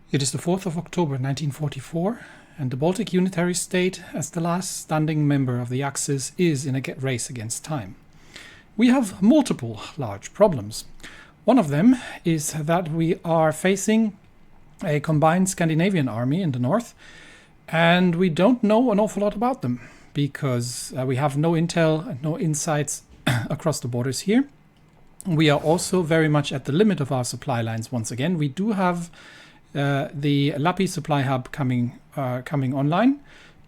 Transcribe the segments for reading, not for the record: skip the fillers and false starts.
It is the 4th of October 1944, and the Baltic Unitary state, as the last standing member of the Axis, is in a race against time. We have multiple large problems. One of them is that we are facing a combined Scandinavian army in the north, and we don't know an awful lot about them because we have no intel and no insights across the borders here. We are also very much at the limit of our supply lines once again. We do have the Lappi supply hub coming online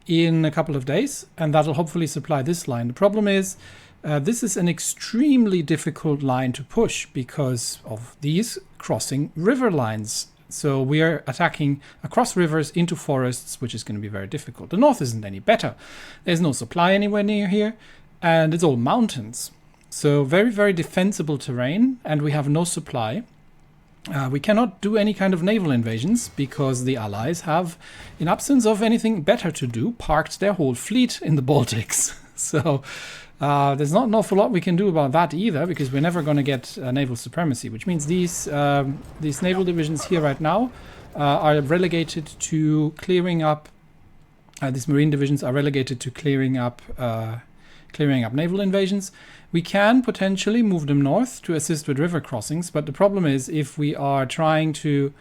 in a couple of days, and that'll hopefully supply this line. The problem is this is an extremely difficult line to push because of these crossing river lines. So we are attacking across rivers into forests, which is going to be very difficult. The north isn't any better. There's no supply anywhere near here, and it's all mountains. So very, very defensible terrain, and we have no supply. We cannot do any kind of naval invasions because the Allies have, in absence of anything better to do, parked their whole fleet in the Baltics. So there's not an awful lot we can do about that either, because we're never going to get naval supremacy, which means these naval divisions here right now are relegated to clearing up. These marine divisions are relegated to clearing up naval invasions. We can potentially move them north to assist with river crossings, but the problem is if we are trying to...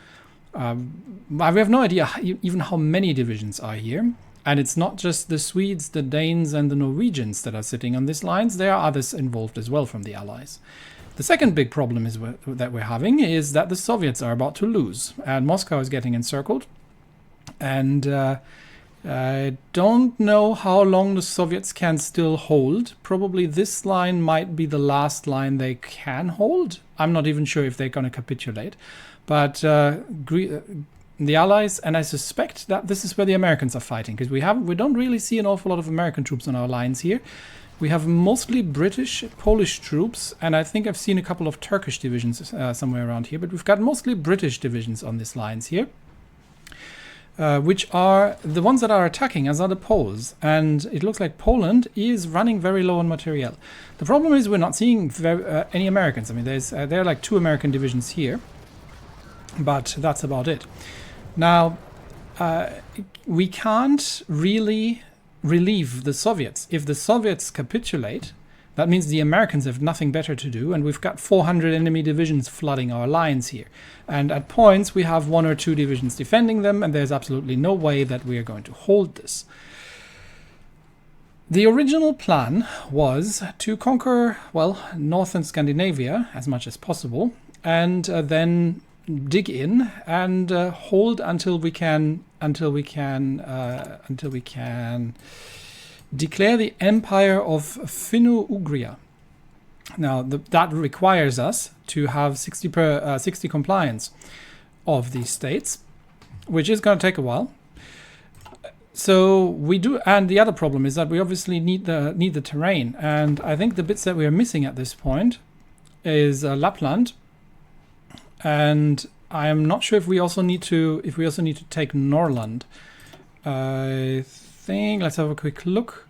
we have no idea even how many divisions are here. And it's not just the Swedes, the Danes, and the Norwegians that are sitting on these lines. There are others involved as well from the Allies. The second big problem that we're having is that the Soviets are about to lose, and Moscow is getting encircled. And I don't know how long the Soviets can still hold. Probably this line might be the last line they can hold. I'm not even sure if they're going to capitulate. But the Allies, and I suspect that this is where the Americans are fighting, because we don't really see an awful lot of American troops on our lines here. We have mostly British, Polish troops, and I think I've seen a couple of Turkish divisions somewhere around here, but we've got mostly British divisions on these lines here. Which are the ones that are attacking, as are the Poles. And it looks like Poland is running very low on materiel. The problem is we're not seeing any Americans. I mean, there are like 2 American divisions here, but that's about it. Now, we can't really relieve the Soviets. If the Soviets capitulate, that means the Americans have nothing better to do, and we've got 400 enemy divisions flooding our lines here. And at points, we have 1 or 2 divisions defending them, and there's absolutely no way that we are going to hold this. The original plan was to conquer, well, northern Scandinavia as much as possible, and then dig in and hold until we can declare the Empire of Finno-Ugria. Now, that requires us to have 60 compliance of these states, which is going to take a while. So we do, and the other problem is that we obviously need the terrain, and I think the bits that we are missing at this point is Lapland, and I am not sure if we also need to take Norrland. I think, let's have a quick look.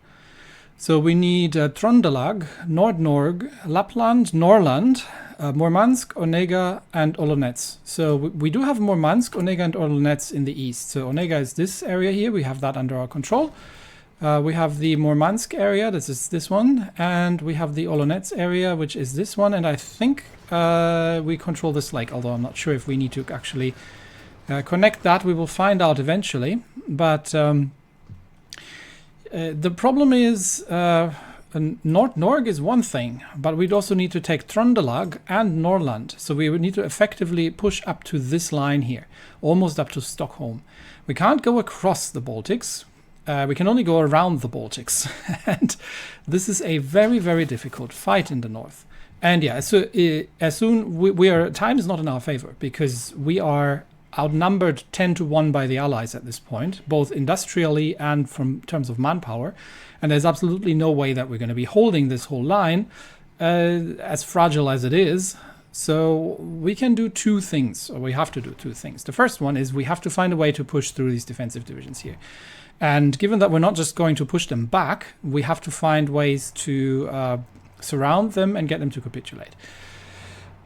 So we need Trondelag, Nordnorg, Lapland, Norrland, Murmansk, Onega, and Olonets. So we do have Murmansk, Onega, and Olonets in the east. So Onega is this area here. We have that under our control. We have the Murmansk area, this is this one, and we have the Olonets area, which is this one, and I think we control this lake, although I'm not sure if we need to actually connect that. We will find out eventually, but the problem is Nord-Norg is one thing, but we'd also need to take Trondelag and Norrland, so we would need to effectively push up to this line here, almost up to Stockholm. We can't go across the Baltics. We can only go around the Baltics, and this is a very, very difficult fight in the north. And yeah, so as soon time is not in our favor, because we are outnumbered 10-1 by the Allies at this point, both industrially and from terms of manpower, and there's absolutely no way that we're going to be holding this whole line, as fragile as it is. So we can do 2 things, or we have to do 2 things. The first one is we have to find a way to push through these defensive divisions here. And given that we're not just going to push them back, we have to find ways to surround them and get them to capitulate.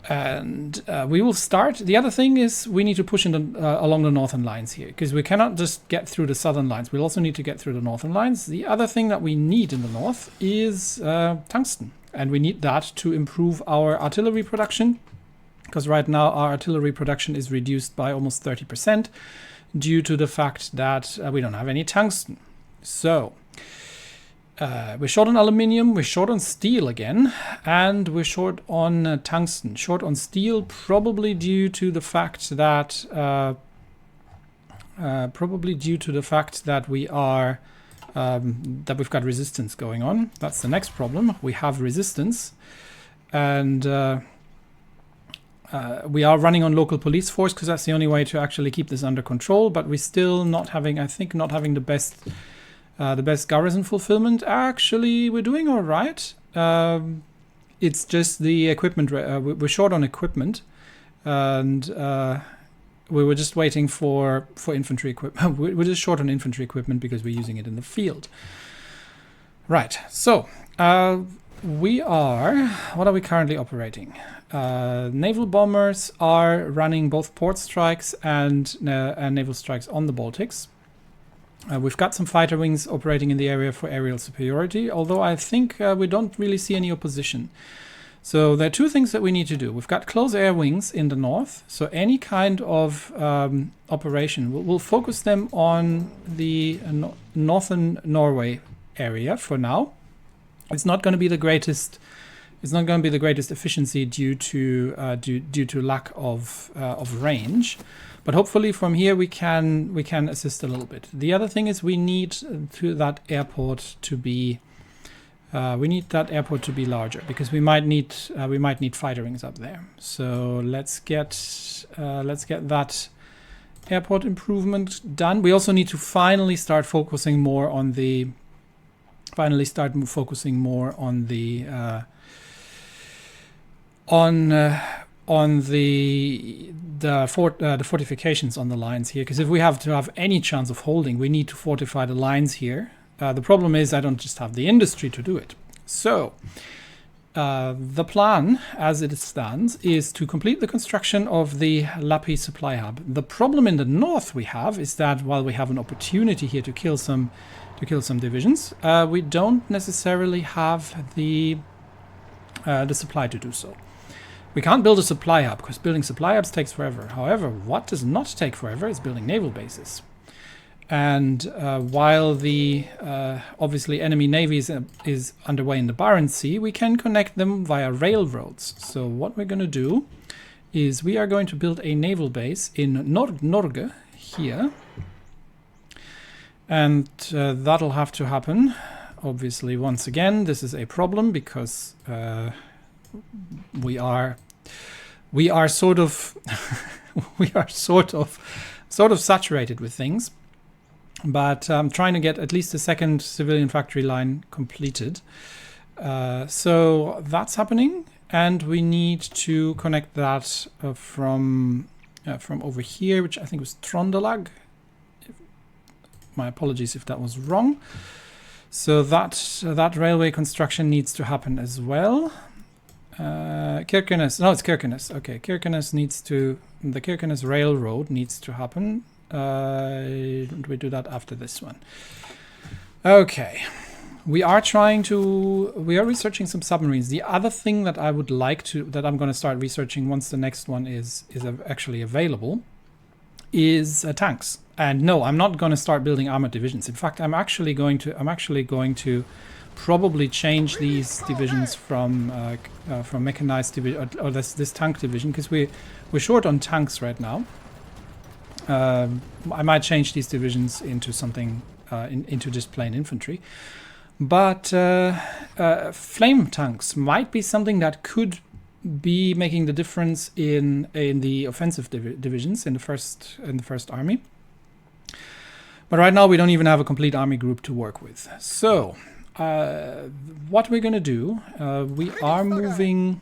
And we will start. The other thing is we need to push in along the northern lines here, because we cannot just get through the southern lines. We'll also need to get through the northern lines. The other thing that we need in the north is tungsten. And we need that to improve our artillery production, because right now our artillery production is reduced by almost 30% due to the fact that we don't have any tungsten. So we're short on aluminium, we're short on steel again, and we're short on tungsten. Short on steel, probably due to the fact that we are that we've got resistance going on. That's the next problem. We have resistance, and we are running on local police force because that's the only way to actually keep this under control. But we're still not having, I think, not having the best garrison fulfillment. Actually, we're doing all right. It's just the equipment. We're short on equipment, and we were just waiting for infantry equipment. We're just short on infantry equipment because we're using it in the field. Right. So we are. What are we currently operating? Naval bombers are running both port strikes and naval strikes on the Baltics. We've got some fighter wings operating in the area for aerial superiority, although I think we don't really see any opposition. So there are two things that we need to do. We've got close air wings in the north, so any kind of operation, we'll focus them on the northern Norway area for now. It's not going to be the greatest. It's not going to be the greatest efficiency due to lack of range. But hopefully from here we can assist a little bit. The other thing is we need that airport to be larger, because we might need fighter wings up there. So let's get that airport improvement done. We also need to finally start focusing more on the the fortifications on the lines here, because if we have to have any chance of holding, we need to fortify the lines here. The problem is I don't just have the industry to do it. So the plan as it stands is to complete the construction of the Lappi supply hub. The problem in the north we have is that while we have an opportunity here to kill some divisions, we don't necessarily have the supply to do so. We can't build a supply hub because building supply hubs takes forever. However, what does not take forever is building naval bases. And while the obviously enemy navy is underway in the Barents Sea, we can connect them via railroads. So what we're going to do is we are going to build a naval base in Norge here. And that'll have to happen. Obviously, once again, this is a problem because we are sort of saturated with things, but I'm trying to get at least a second civilian factory line completed. So that's happening, and we need to connect that from over here, which I think was Trondelag. My apologies if that was wrong. So that railway construction needs to happen as well. Kirkenes, no, it's Kirkenes. Okay, the Kirkenes railroad needs to happen. We do that after this one. Okay, we are researching some submarines. The other thing that I'm going to start researching once the next one is actually available is tanks. And no, I'm not going to start building armored divisions. In fact, I'm actually going to probably change these divisions from mechanized division or this tank division, because we're short on tanks right now. I might change these divisions into something into just plain infantry, but flame tanks might be something that could be making the difference in the offensive divisions in the first army. But right now we don't even have a complete army group to work with. So what we're going to do, we are moving.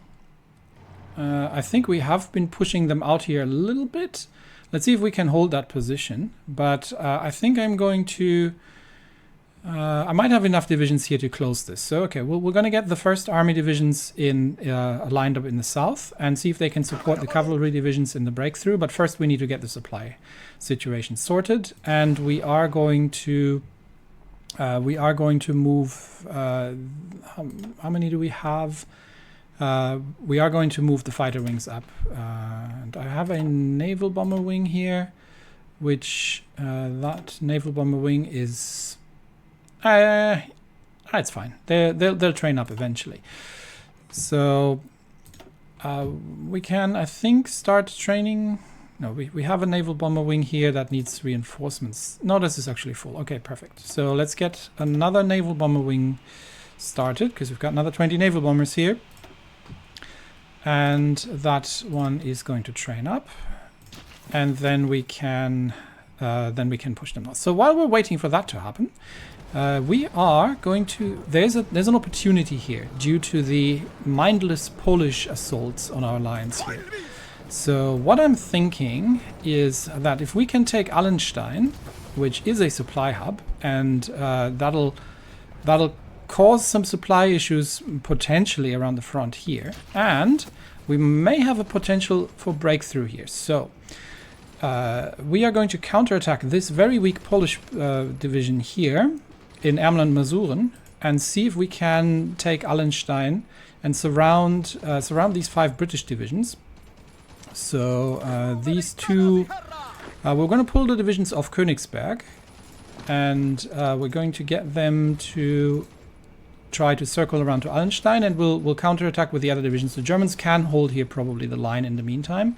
I think we have been pushing them out here a little bit. Let's see if we can hold that position. But I think I'm going to I might have enough divisions here to close this. So, okay, we're going to get the first army divisions in lined up in the south and see if they can support the cavalry divisions in the breakthrough. But first we need to get the supply situation sorted, and we are going to move. How many do we have? We are going to move the fighter wings up, and I have a naval bomber wing here, which that naval bomber wing is. It's fine. They'll train up eventually. So we can, I think, start training. No, we have a naval bomber wing here that needs reinforcements. No, this is actually full. Okay, perfect. So let's get another naval bomber wing started, because we've got another 20 naval bombers here. And that one is going to train up. And then we can push them out. So while we're waiting for that to happen, we are going to. There's an opportunity here due to the mindless Polish assaults on our lines here. So what I'm thinking is that if we can take Allenstein, which is a supply hub, and that'll cause some supply issues potentially around the front here, and we may have a potential for breakthrough here. So we are going to counterattack this very weak Polish division here in Ermland Masuren and see if we can take Allenstein and surround these 5 British divisions. So these two, we're going to pull the divisions off Königsberg, and we're going to get them to try to circle around to Allenstein, and we'll counterattack with the other divisions. The Germans can hold here probably the line in the meantime.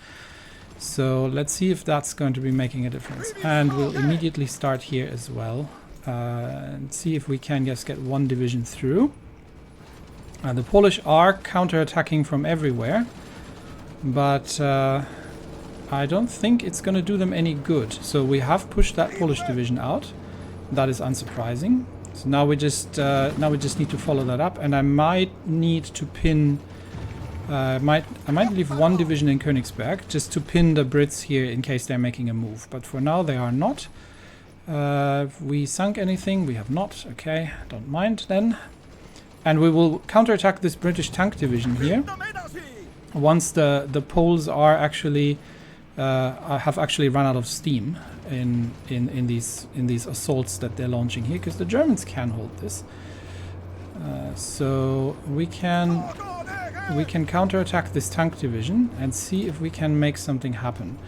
So let's see if that's going to be making a difference. And we'll immediately start here as well. And see if we can just get one division through. The Polish are counterattacking from everywhere, but I don't think it's going to do them any good. So we have pushed that Polish division out. That is unsurprising. So now we just need to follow that up, and I might need to pin. I might leave one division in Königsberg just to pin the Brits here in case they're making a move. But for now they are not. We sunk anything? We have not. Okay, don't mind then. And we will counterattack this British tank division here once the Poles are actually have actually run out of steam in these assaults that they're launching here, because the Germans can hold this. So we can counterattack this tank division and see if we can make something happen.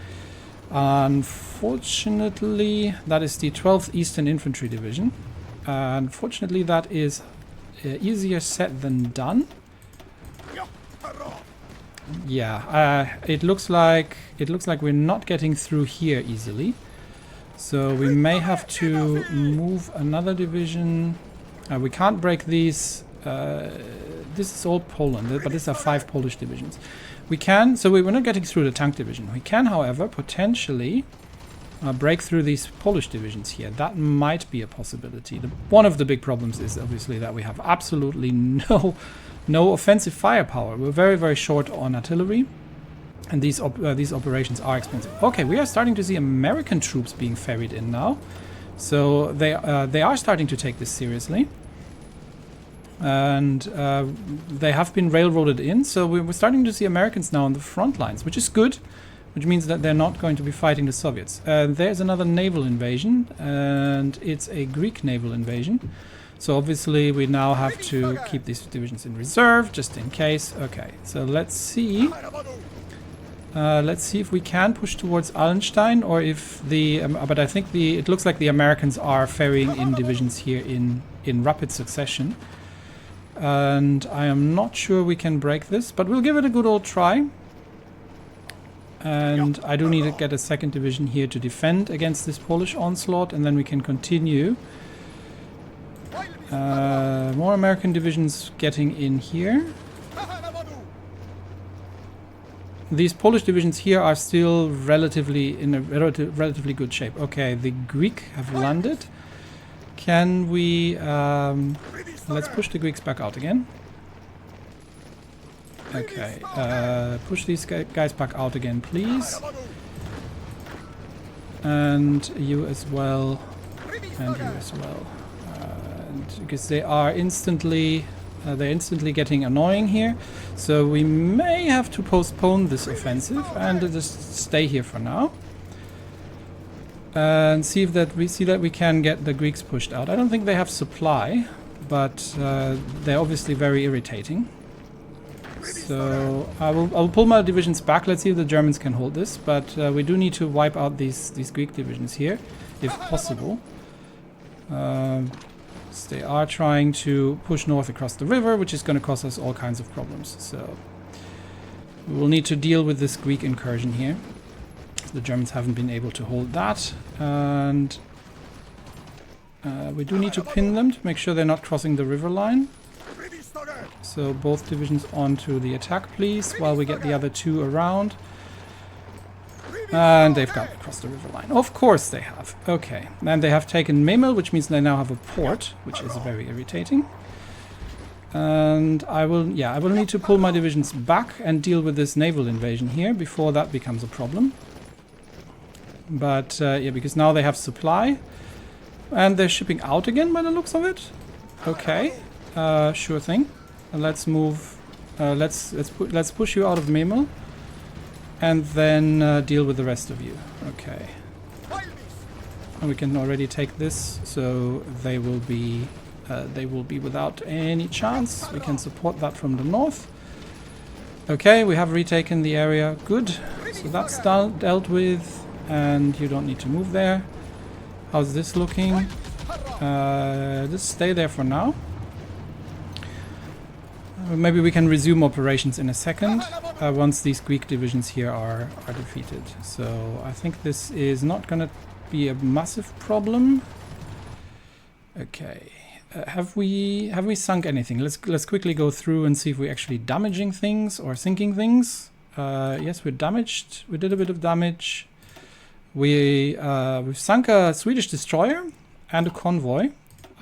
Unfortunately, that is the 12th Eastern Infantry Division. Unfortunately, that is easier said than done. Yeah, it looks like we're not getting through here easily. So we may have to move another division. We can't break these. This is all Poland, but these are 5 Polish divisions. We can, so we're not getting through the tank division. We can, however, potentially break through these Polish divisions here. That might be a possibility. One of the big problems is obviously that we have absolutely no offensive firepower. We're very, very short on artillery, and these operations are expensive. Okay, we are starting to see American troops being ferried in now, so they are starting to take this seriously. And they have been railroaded in, so we're starting to see Americans now on the front lines, which is good, which means that they're not going to be fighting the Soviets. There's another naval invasion, and it's a Greek naval invasion. So obviously we now have to keep these divisions in reserve, just in case. Okay, so let's see. Let's see if we can push towards Allenstein, or if the... but I think it looks like the Americans are ferrying in divisions here in rapid succession. And I am not sure we can break this, but we'll give it a good old try. And I do need to get a 2nd division here to defend against this Polish onslaught, and then we can continue. More American divisions getting in here. These Polish divisions here are still relatively in a relatively good shape. Okay, the Greek have landed. Can we... let's push the Greeks back out again. Okay, push these guys back out again, please. And you as well. And you as well. moment, because they are instantly they're instantly getting annoying here. So we may have to postpone this offensive and just stay here for now. And see that we can get the Greeks pushed out. I don't think they have supply, but they're obviously very irritating. So I'll pull my divisions back. Let's see if the Germans can hold this. But we do need to wipe out these Greek divisions here, if possible. They are trying to push north across the river, which is going to cause us all kinds of problems. So we will need to deal with this Greek incursion here. The Germans haven't been able to hold that, and we do need to pin them to make sure they're not crossing the river line. So both divisions onto the attack, please, while we get the other two around. And they've got across the river line. Of course they have. Okay, and they have taken Memel, which means they now have a port, which is very irritating. And I will need to pull my divisions back and deal with this naval invasion here before that becomes a problem. But yeah, because now they have supply and they're shipping out again by the looks of it. Okay, sure thing. And let's move. Let's push you out of Memel, and then deal with the rest of you. Okay. And we can already take this, so they will be without any chance. We can support that from the north. Okay, we have retaken the area. Good. So that's dealt with. And you don't need to move there. How's this looking? Just stay there for now. Maybe we can resume operations in a second once these Greek divisions here are defeated. So I think this is not going to be a massive problem. Okay, have we sunk anything? Let's quickly go through and see if we're actually damaging things or sinking things. Yes, we're damaged. We did a bit of damage. We've sunk a Swedish destroyer and a convoy.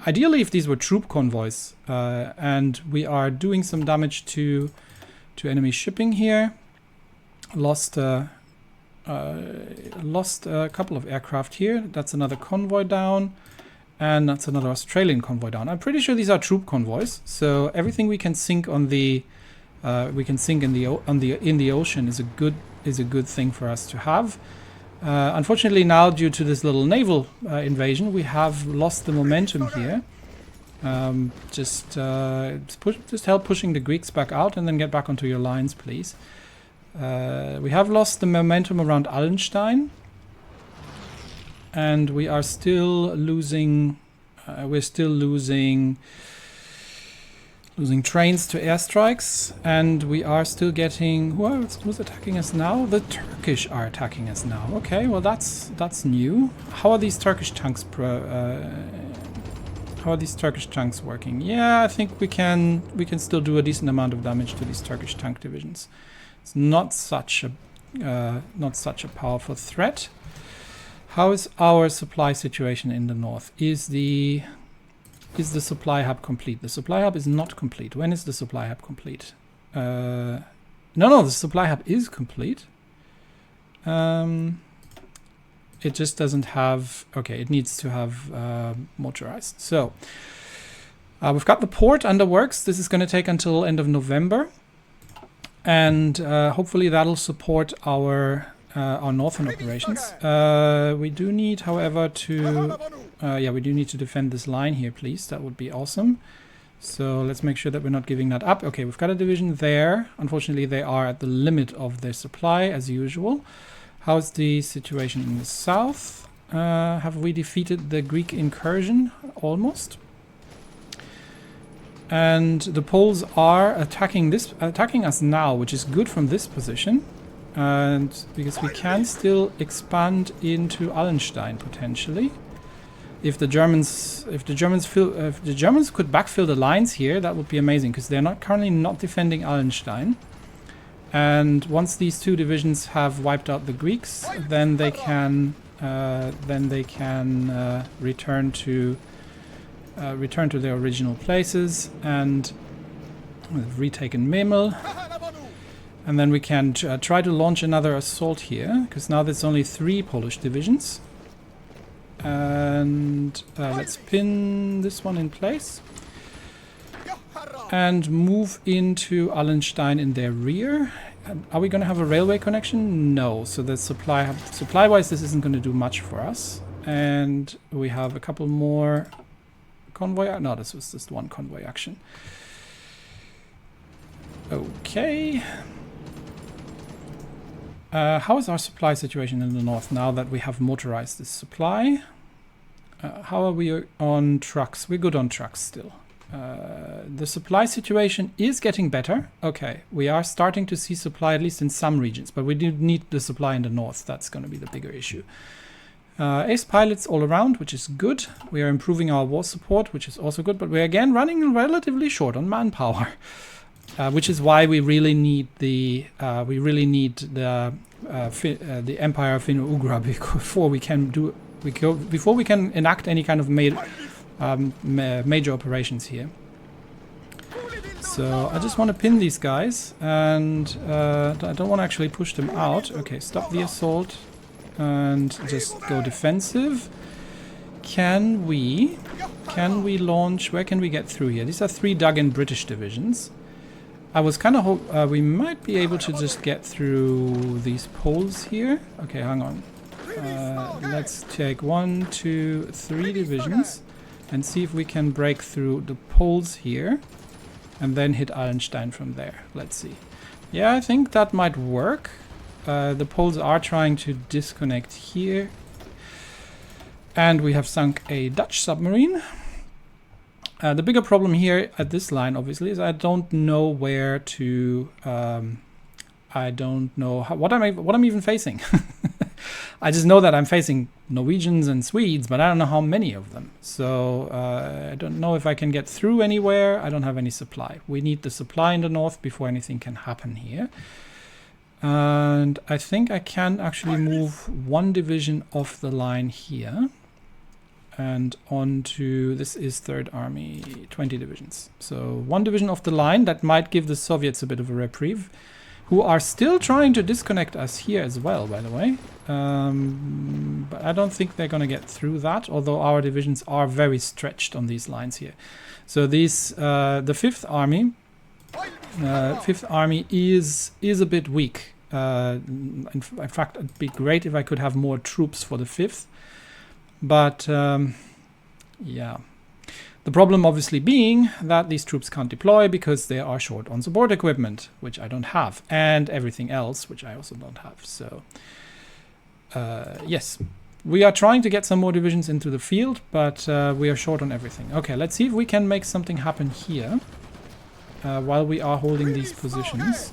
Ideally, if these were troop convoys, and we are doing some damage to enemy shipping here. Lost a couple of aircraft here. That's another convoy down, and that's another Australian convoy down. I'm pretty sure these are troop convoys. So everything we can sink on the in the ocean is a good thing for us to have. Unfortunately now, due to this little naval invasion, we have lost the momentum here. Just help pushing the Greeks back out and then get back onto your lines, please. We have lost the momentum around Allenstein. And we are still losing... losing trains to airstrikes, and we are still getting... Who's attacking us now? The Turkish are attacking us now. Okay, well that's new. How are these Turkish tanks working? Yeah, I think we can still do a decent amount of damage to these Turkish tank divisions. It's not such a powerful threat. How is our supply situation in the north? Is the supply hub complete? The supply hub is not complete. When is the supply hub complete? No, the supply hub is complete. It just doesn't have... Okay, it needs to have motorized. So, we've got the port under works. This is going to take until end of November. And hopefully that'll support our northern operations. We do need, however, to... we do need to defend this line here, please. That would be awesome. So let's make sure that we're not giving that up. Okay, we've got a division there. Unfortunately, they are at the limit of their supply, as usual. How's the situation in the south? Have we defeated the Greek incursion? Almost. And the Poles are attacking us now, which is good from this position. And because we can still expand into Allenstein potentially. If the Germans could backfill the lines here, that would be amazing, because they're currently not defending Allenstein. And once these two divisions have wiped out the Greeks, then they can return to their original places, and we've retaken Memel. And then we can try to launch another assault here, because now there's only 3 Polish divisions. And let's pin this one in place. And move into Allenstein in their rear. Are we going to have a railway connection? No. So the supply-wise, this isn't going to do much for us. And we have a couple more convoy. No, this was just one convoy action. Okay. How is our supply situation in the north now that we have motorized this supply? How are we on trucks? We're good on trucks still. The supply situation is getting better. Okay, we are starting to see supply at least in some regions, but we do need the supply in the north. That's going to be the bigger issue. Ace pilots all around, which is good. We are improving our war support, which is also good, but we're again running relatively short on manpower, which is why we really need the Empire of Finno-Ugria before we can enact any kind of major operations here. So I just want to pin these guys, and I don't want to actually push them out. Okay, stop the assault and just go defensive. Can we launch? Where can we get through here? These are 3 dug-in British divisions. I was kind of we might be able to just get through these poles here. Okay, hang on. Let's take 1, 2, 3 divisions and see if we can break through the poles here and then hit Allenstein from there. Let's see. Yeah, I think that might work. The poles are trying to disconnect here. And we have sunk a Dutch submarine. The bigger problem here at this line, obviously, is I don't know where to... I don't know what I'm even facing. I just know that I'm facing Norwegians and Swedes, but I don't know how many of them. So I don't know if I can get through anywhere. I don't have any supply. We need the supply in the north before anything can happen here. And I think I can actually move 1 division off the line here. And on to, this is 3rd Army, 20 divisions. So 1 division off the line, that might give the Soviets a bit of a reprieve, who are still trying to disconnect us here as well, by the way. But I don't think they're going to get through that, although our divisions are very stretched on these lines here. So these, the 5th Army, 5th Army is a bit weak. In fact, it'd be great if I could have more troops for the 5th. But, yeah. The problem obviously being that these troops can't deploy because they are short on support equipment, which I don't have, and everything else, which I also don't have. So, yes, we are trying to get some more divisions into the field, but we are short on everything. Okay, let's see if we can make something happen here while we are holding these positions.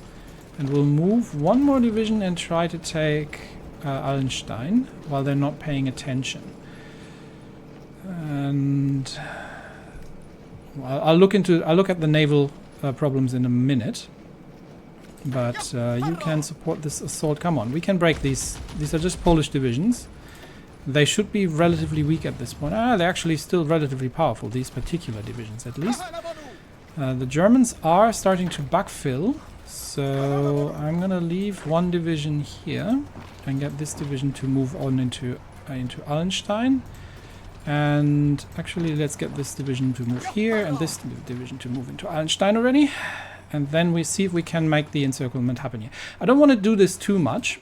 And we'll move 1 more division and try to take Allenstein while they're not paying attention. And... I'll look at the naval problems in a minute, but you can support this assault. Come on, we can break these. These are just Polish divisions. They should be relatively weak at this point. They're actually still relatively powerful, these particular divisions at least. The Germans are starting to backfill, so I'm gonna leave 1 division here and get this division to move on into Allenstein. And actually, let's get this division to move here and this division to move into Allenstein already. And then we see if we can make the encirclement happen here. I don't want to do this too much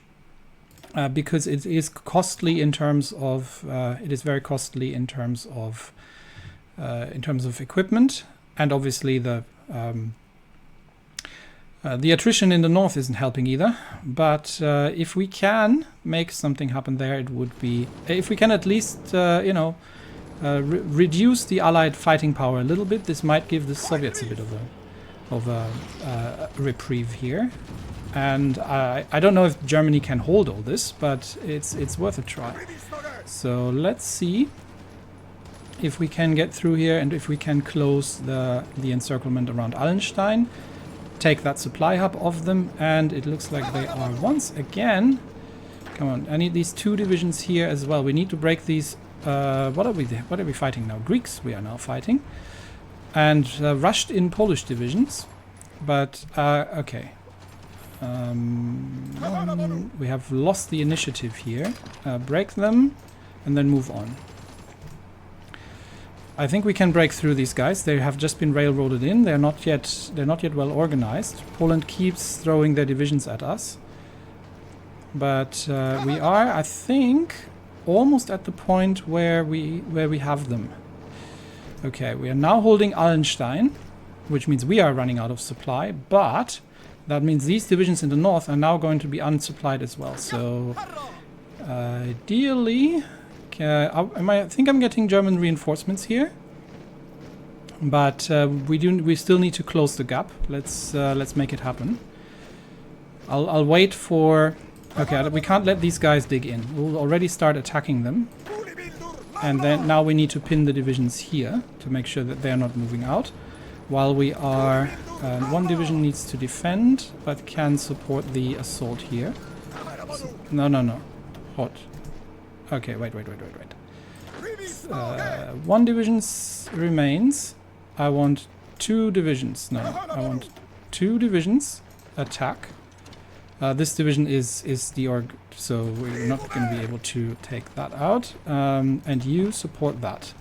because it is costly in terms of it is very costly in terms of equipment, and obviously the attrition in the north isn't helping either. But if we can make something happen there, it would be, if we can at least you know, reduce the Allied fighting power a little bit. This might give the Soviets a bit of a reprieve here. And I don't know if Germany can hold all this, but it's worth a try. So let's see if we can get through here and if we can close the encirclement around Allenstein. Take that supply hub off them, and it looks like they are once again... Come on, I need these 2 divisions here as well. We need to break these... What are we fighting now? Greeks we are now fighting. And rushed in Polish divisions. But, okay. We have lost the initiative here. Break them, and then move on. I think we can break through these guys. They have just been railroaded in. They're not yet well organized. Poland keeps throwing their divisions at us. But we are, I think, almost at the point where we have them. Okay, we are now holding Allenstein, which means we are running out of supply, but that means these divisions in the north are now going to be unsupplied as well. So ideally, I think I'm getting German reinforcements here, but we still need to close the gap. Let's make it happen. I'll wait for. Okay, we can't let these guys dig in. We'll already start attacking them, and then now we need to pin the divisions here to make sure that they're not moving out. While we are, one division needs to defend, but can support the assault here. So, no. What? Okay, wait. One division remains. I want 2 divisions. No, I want 2 divisions attack. This division is the org, so we're not going to be able to take that out. And you support that.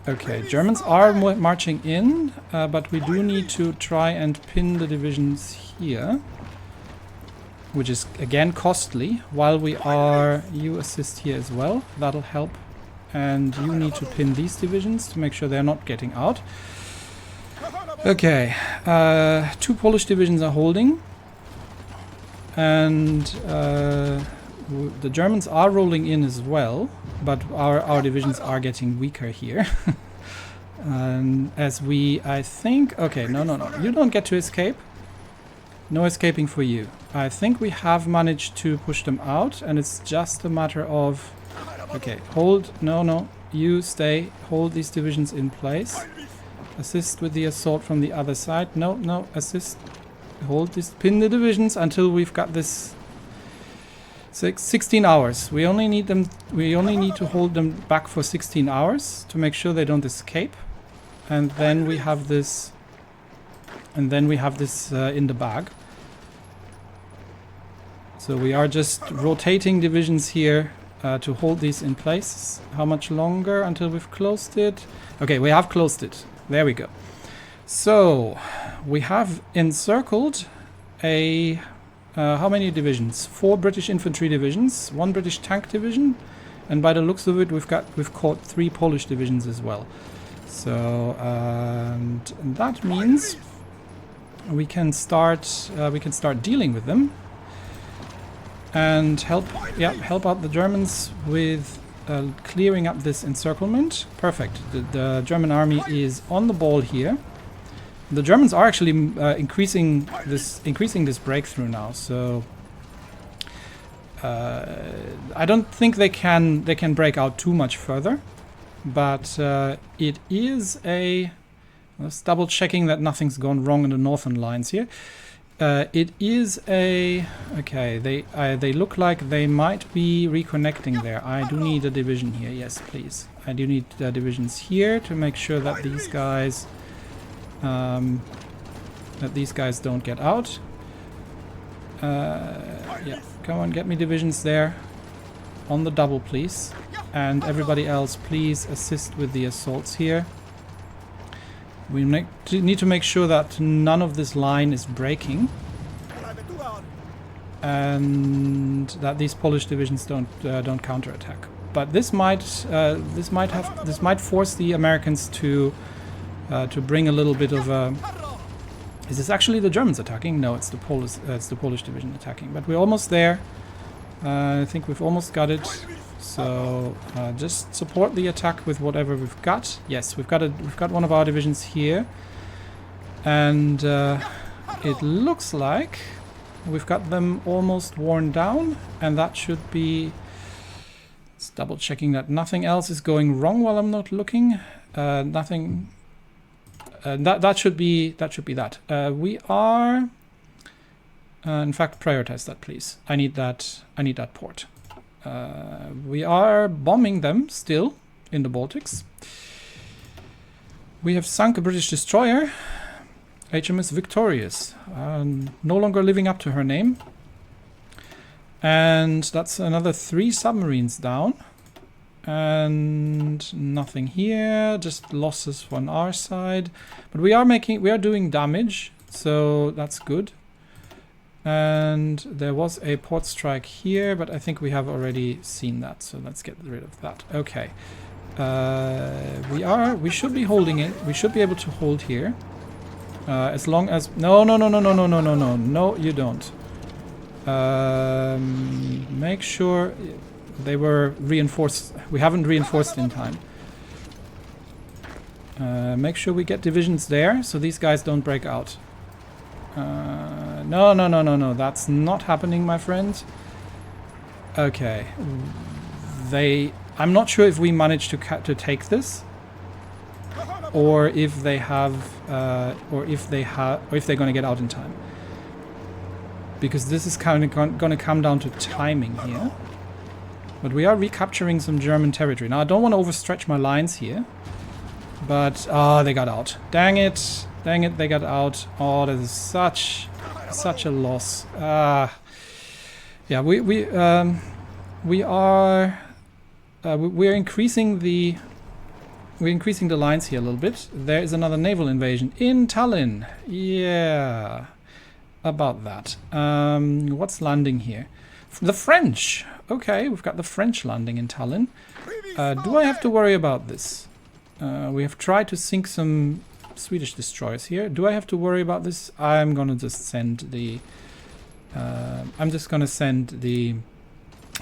Okay, Germans are marching in, but we do need to try and pin the divisions here, which is again costly. While we are, you assist here as well, that'll help. And you need to pin these divisions to make sure they're not getting out. Okay, 2 Polish divisions are holding, and the Germans are rolling in as well, but our divisions are getting weaker here. As we, I think, okay, no, you don't get to escape. No escaping for you. I think we have managed to push them out, and it's just a matter of, okay, hold, no, you stay, hold these divisions in place. Assist with the assault from the other side. No, assist. Hold this, pin the divisions until we've got this 16 hours. We only need to hold them back for 16 hours to make sure they don't escape. And then we have this in the bag. So we are just rotating divisions here to hold these in place. How much longer until we've closed it? Okay, we have closed it. There we go. So we have encircled a how many divisions? 4 British infantry divisions, 1 British tank division, and by the looks of it, we've caught 3 Polish divisions as well. So and that means we can start dealing with them and help out the Germans with clearing up this encirclement. Perfect. The German army is on the ball here. The Germans are actually increasing this breakthrough now. So I don't think they can break out too much further. But it is a. Let's double checking that nothing's gone wrong in the northern lines here. It is a. Okay, they look like they might be reconnecting there. I do need a division here. Yes, please. I do need divisions here to make sure that these guys don't get out. Yeah, come on, get me divisions there on the double, please. And everybody else, please assist with the assaults here. We need to make sure that none of this line is breaking, and that these Polish divisions don't counterattack. But this might force the Americans to bring a little bit of a. Is this actually the Germans attacking? No, it's the Polish division attacking. But we're almost there. I think we've almost got it. So just support the attack with whatever we've got. Yes, we've got one of our divisions here, and it looks like we've got them almost worn down, and that should be. Let's double checking that nothing else is going wrong while I'm not looking. Nothing. That should be that. We are. In fact, prioritize that, please. I need that port. We are bombing them still in the Baltics. We have sunk a British destroyer, HMS Victorious, no longer living up to her name. And that's another 3 submarines down. and nothing here, just losses on our side. But we are doing damage, so that's good. And there was a port strike here, but I think we have already seen that, so let's get rid of that. Okay. We should be holding it. We should be able to hold here. As long as... No, you don't. Make sure they were reinforced. We haven't reinforced in time. Make sure we get divisions there, so these guys don't break out. No, that's not happening, my friend. Okay. I'm not sure if we managed to take this, or if they have, or if they're going to get out in time. Because this is kind of going to come down to timing here. But we are recapturing some German territory. Now, I don't want to overstretch my lines here. But, they got out. Dang it. Dang it, they got out. Oh, this is such a loss. Yeah, we're increasing the lines here a little bit. There is another naval invasion in Tallinn. Yeah, about that. What's landing here? The French. Okay, we've got the French landing in Tallinn. Do I have to worry about this? We have tried to sink some Swedish destroyers here. Do I have to worry about this? I'm gonna just send the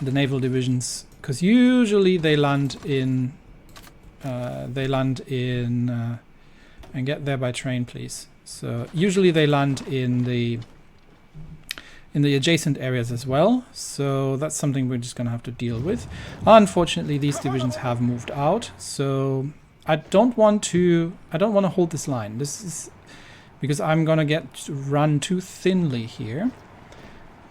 the naval divisions, because usually they land in and get there by train, please. So usually they land in the adjacent areas as well, so that's something we're just gonna have to deal with. Unfortunately, these divisions have moved out, so I don't want to hold this line. This is because I'm gonna get run too thinly here.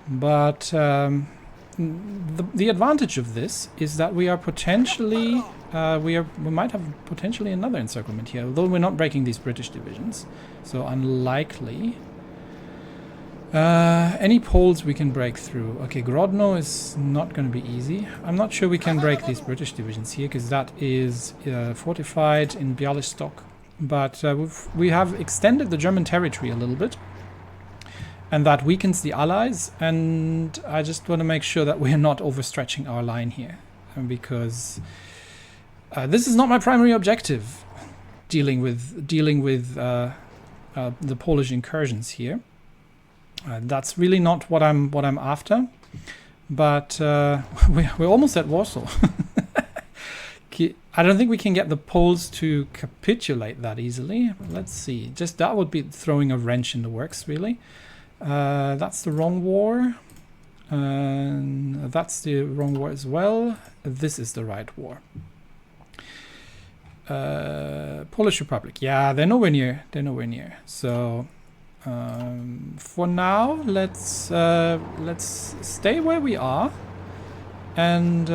But the advantage of this is that we are potentially we might have potentially another encirclement here, although we're not breaking these British divisions, so unlikely. Any poles we can break through. Okay, Grodno is not going to be easy. I'm not sure we can break these British divisions here, because that is fortified in Bialystok. But we have extended the German territory a little bit, and that weakens the Allies. And I just want to make sure that we're not overstretching our line here, because this is not my primary objective. Dealing with the Polish incursions here. That's really not what I'm after, but we're almost at Warsaw. I don't think we can get the Poles to capitulate that easily. Let's see. Just that would be throwing a wrench in the works, really. That's the wrong war. That's the wrong war as well. This is the right war. Polish Republic. Yeah, they're nowhere near. They're nowhere near. So. For now, let's stay where we are and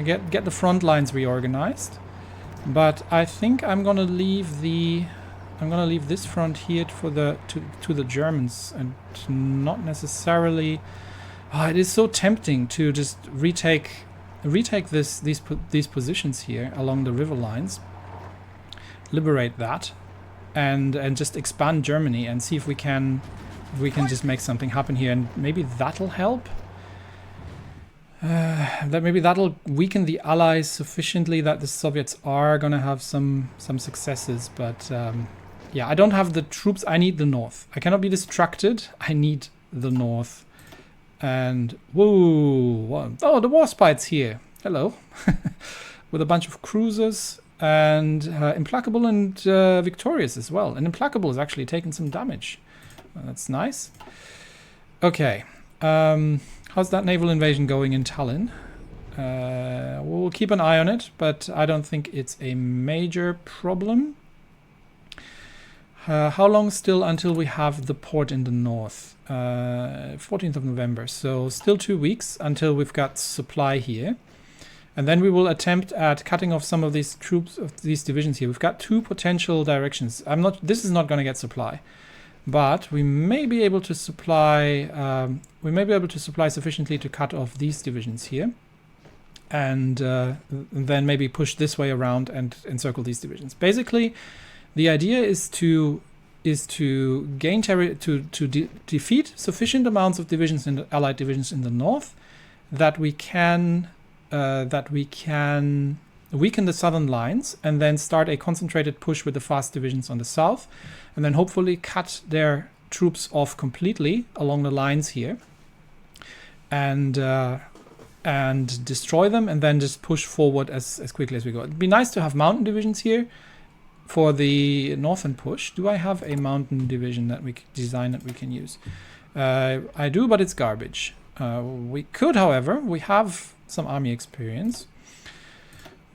get the front lines reorganized. But I think I'm gonna leave this front here for to the Germans, and not necessarily. It is so tempting to just retake these positions here along the river lines, liberate that. And just expand Germany and see if we can just make something happen here, and maybe that'll help. Maybe that'll weaken the Allies sufficiently that the Soviets are gonna have some successes. But yeah, I don't have the troops. I need the north. I cannot be distracted. I need the north. And whoa! Oh, the Warspite's here. Hello, with a bunch of cruisers. And Implacable and Victorious as well. And Implacable has actually taken some damage. That's nice. Okay. How's that naval invasion going in Tallinn? We'll keep an eye on it, but I don't think it's a major problem. How long still until we have the port in the north? 14th of November. So still 2 weeks until we've got supply here. And then we will attempt at cutting off some of these troops of these divisions here. We've got two potential directions. This is not going to get supply, but we may be able to supply. We may be able to supply sufficiently to cut off these divisions here. and then maybe push this way around and encircle these divisions. Basically, the idea is to gain defeat sufficient amounts of divisions in the Allied divisions in the north that we can weaken the southern lines and then start a concentrated push with the fast divisions on the south, and then hopefully cut their troops off completely along the lines here and destroy them, and then just push forward as quickly as we go. It'd be nice to have mountain divisions here for the northern push. Do I have a mountain division that we design that we can use? I do, but it's garbage. We could, however, we have some army experience.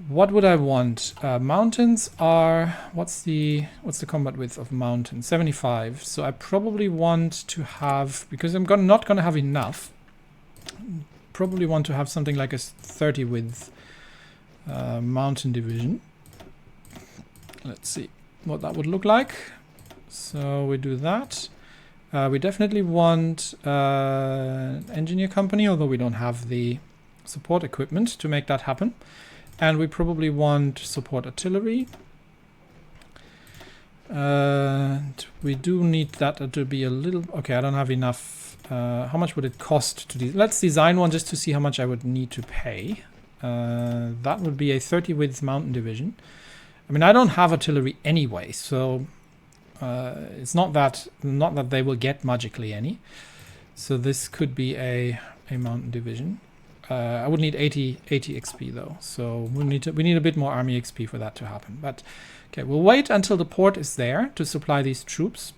What would I want? Mountains are, what's the combat width of mountains? 75. So I probably want to have, because I'm not going to have enough, probably want to have something like a 30 width mountain division. Let's see what that would look like. So we do that. We definitely want engineer company, although we don't have the support equipment to make that happen. And we probably want support artillery. And we do need that to be a little... Okay, I don't have enough. How much would it cost to... Let's design one just to see how much I would need to pay. That would be a 30 width mountain division. I mean, I don't have artillery anyway, so it's not that they will get magically any. So this could be a mountain division. I would need 80 XP though, so we need a bit more army XP for that to happen. But okay, we'll wait until the port is there to supply these troops,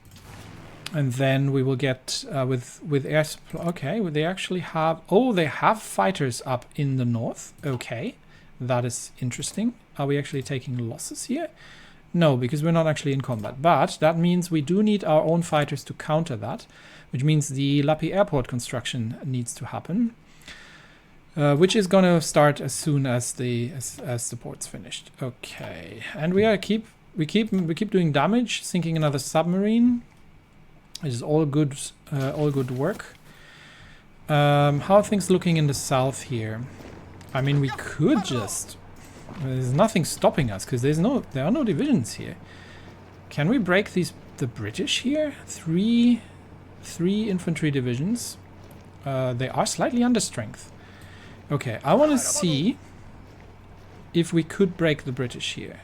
and then we will get with air supply. Okay, well, they actually have. Oh, they have fighters up in the north. Okay, that is interesting. Are we actually taking losses here? No, because we're not actually in combat. But that means we do need our own fighters to counter that, which means the Lapi airport construction needs to happen. Which is going to start as soon as the port's finished. Okay, and we keep doing damage, sinking another submarine. It is all good work. How are things looking in the south here? I mean, we could just. There's nothing stopping us because there are no divisions here. Can we break the British here? Three infantry divisions. They are slightly under strength. Okay, I want to see if we could break the British here.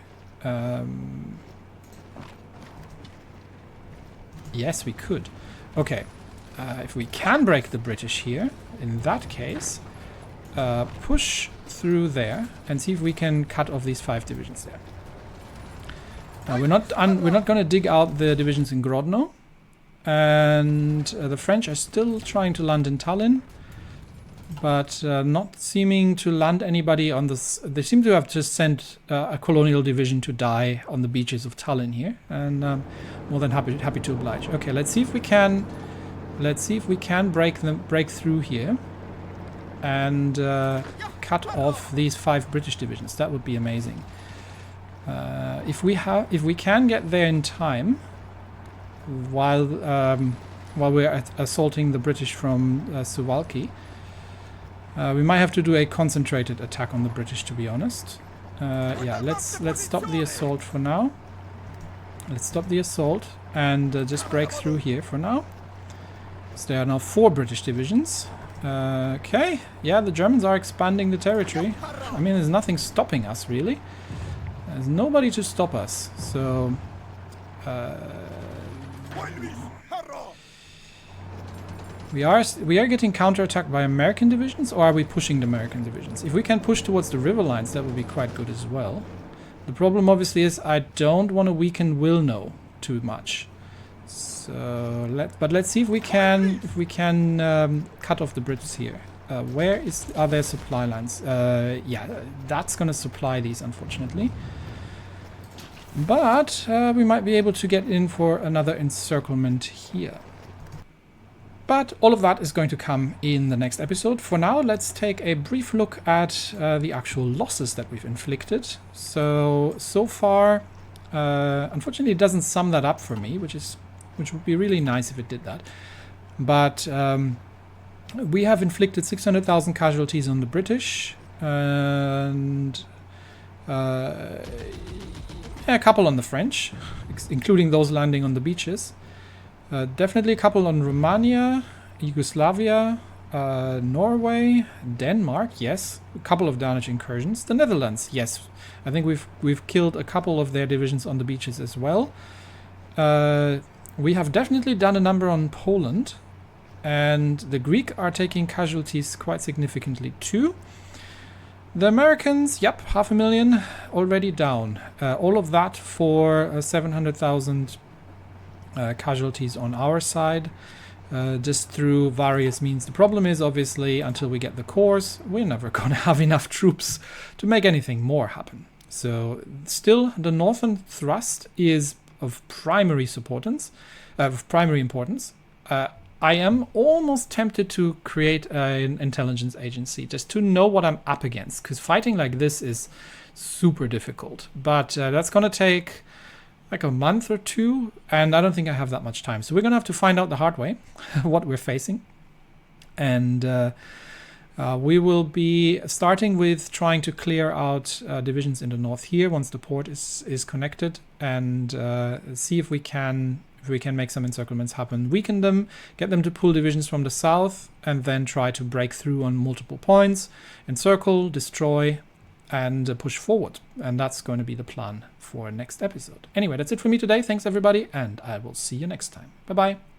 Yes, we could. Okay, if we can break the British here, in that case, push through there and see if we can cut off these 5 divisions there. We're not going to dig out the divisions in Grodno, and the French are still trying to land in Tallinn. But not seeming to land anybody on this. They seem to have just sent a colonial division to die on the beaches of Tallinn here, and more than happy to oblige. Okay, let's see if we can. Let's see if we can break through here, and cut off these 5 British divisions. That would be amazing. If we can get there in time, while we're assaulting the British from Suwalki. We might have to do a concentrated attack on the British, to be honest. Yeah, let's stop the assault for now. Let's stop the assault and just break through here for now. So there are now 4 British divisions. Okay, yeah, the Germans are expanding the territory. I mean, there's nothing stopping us, really. There's nobody to stop us, so... We are getting counterattacked by American divisions, or are we pushing the American divisions? If we can push towards the river lines, that would be quite good as well. The problem obviously is I don't want to weaken Wilno too much. So let's see if we can cut off the Brits here. Where are their supply lines? Yeah, that's going to supply these, unfortunately. But we might be able to get in for another encirclement here. But all of that is going to come in the next episode. For now, let's take a brief look at the actual losses that we've inflicted. So far, unfortunately, it doesn't sum that up for me, which would be really nice if it did that. But we have inflicted 600,000 casualties on the British, and a couple on the French, including those landing on the beaches. Definitely a couple on Romania, Yugoslavia, Norway, Denmark, yes. A couple of Danish incursions. The Netherlands, yes. I think we've killed a couple of their divisions on the beaches as well. We have definitely done a number on Poland, and the Greek are taking casualties quite significantly too. The Americans, yep, 500,000 already down. All of that for 700,000 casualties on our side, just through various means. The problem is, obviously, until we get the cores, we're never going to have enough troops to make anything more happen. So still, the northern thrust is of primary importance. I am almost tempted to create an intelligence agency just to know what I'm up against, because fighting like this is super difficult. But that's going to take like a month or two, and I don't think I have that much time. So we're going to have to find out the hard way what we're facing. And we will be starting with trying to clear out divisions in the north here once the port is connected, and see if we can make some encirclements happen, weaken them, get them to pull divisions from the south, and then try to break through on multiple points, encircle, destroy, and push forward. And that's going to be the plan for next episode. Anyway, that's it for me today. Thanks everybody, and I will see you next time. Bye bye.